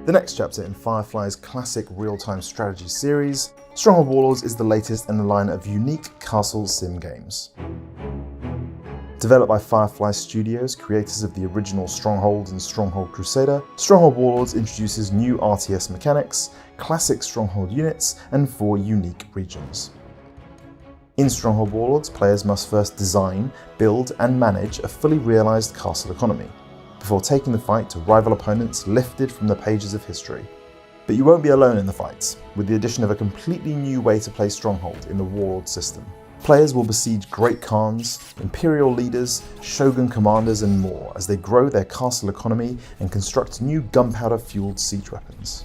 The next chapter in Firefly's classic real-time strategy series, Stronghold Warlords is the latest in a line of unique castle sim games. Developed by Firefly Studios, creators of the original Stronghold and Stronghold Crusader, Stronghold Warlords introduces new RTS mechanics, classic Stronghold units, and 4 unique regions. In Stronghold Warlords, players must first design, build, and manage a fully realised castle economy, before taking the fight to rival opponents lifted from the pages of history. But you won't be alone in the fights, with the addition of a completely new way to play Stronghold in the Warlord system. Players will besiege Great Khans, Imperial leaders, Shogun commanders and more as they grow their castle economy and construct new gunpowder-fueled siege weapons.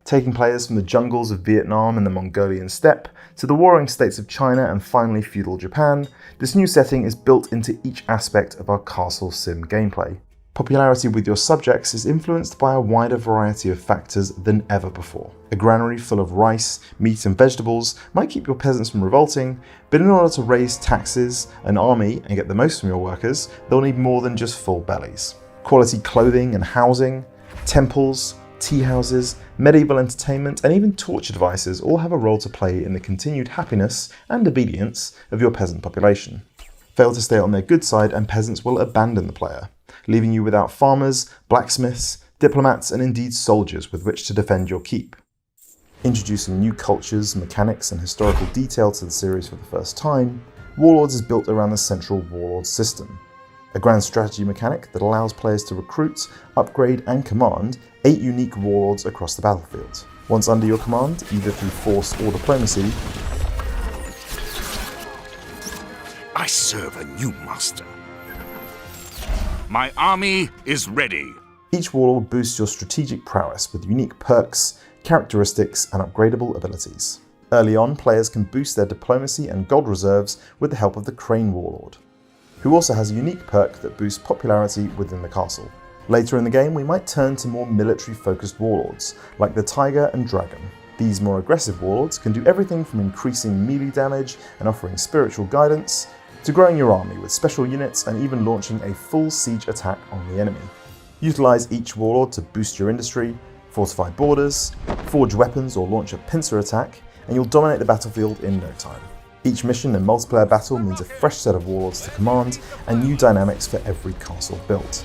Taking players from the jungles of Vietnam and the Mongolian steppe to the warring states of China and finally feudal Japan, this new setting is built into each aspect of our castle sim gameplay. Popularity with your subjects is influenced by a wider variety of factors than ever before. A granary full of rice, meat and vegetables might keep your peasants from revolting, but in order to raise taxes, an army, and get the most from your workers, they'll need more than just full bellies. Quality clothing and housing, temples, tea houses, medieval entertainment, and even torture devices all have a role to play in the continued happiness and obedience of your peasant population. Fail to stay on their good side and peasants will abandon the player, leaving you without farmers, blacksmiths, diplomats, and indeed soldiers with which to defend your keep. Introducing new cultures, mechanics, and historical detail to the series for the first time, Warlords is built around the central Warlords system, a grand strategy mechanic that allows players to recruit, upgrade, and command 8 unique warlords across the battlefield. Once under your command, either through force or diplomacy, I serve a new master. My army is ready. Each warlord boosts your strategic prowess with unique perks, characteristics, and upgradable abilities. Early on, players can boost their diplomacy and gold reserves with the help of the Crane Warlord, who also has a unique perk that boosts popularity within the castle. Later in the game, we might turn to more military-focused warlords, like the Tiger and Dragon. These more aggressive warlords can do everything from increasing melee damage and offering spiritual guidance, to growing your army with special units and even launching a full siege attack on the enemy. Utilize each warlord to boost your industry, fortify borders, forge weapons or launch a pincer attack, and you'll dominate the battlefield in no time. Each mission and multiplayer battle means a fresh set of warlords to command and new dynamics for every castle built.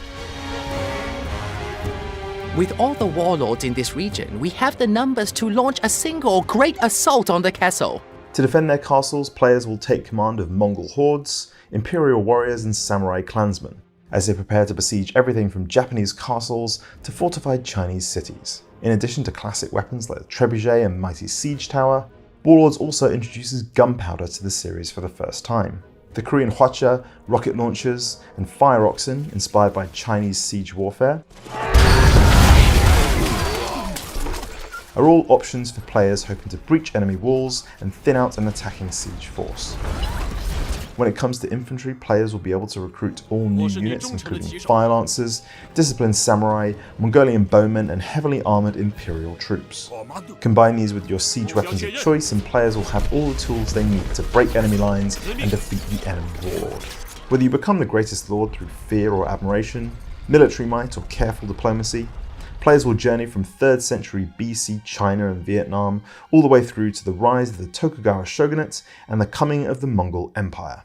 With all the warlords in this region, we have the numbers to launch a single great assault on the castle. To defend their castles, players will take command of Mongol hordes, Imperial warriors and samurai clansmen, as they prepare to besiege everything from Japanese castles to fortified Chinese cities. In addition to classic weapons like the trebuchet and mighty siege tower, Warlords also introduces gunpowder to the series for the first time. The Korean hwacha, rocket launchers, and fire oxen, inspired by Chinese siege warfare, are all options for players hoping to breach enemy walls and thin out an attacking siege force. When it comes to infantry, players will be able to recruit all new units including fire lancers, disciplined samurai, Mongolian bowmen, and heavily armoured imperial troops. Combine these with your siege weapons of choice and players will have all the tools they need to break enemy lines and defeat the enemy warlord. Whether you become the greatest lord through fear or admiration, military might or careful diplomacy, players will journey from 3rd century BC China and Vietnam all the way through to the rise of the Tokugawa shogunate and the coming of the Mongol Empire.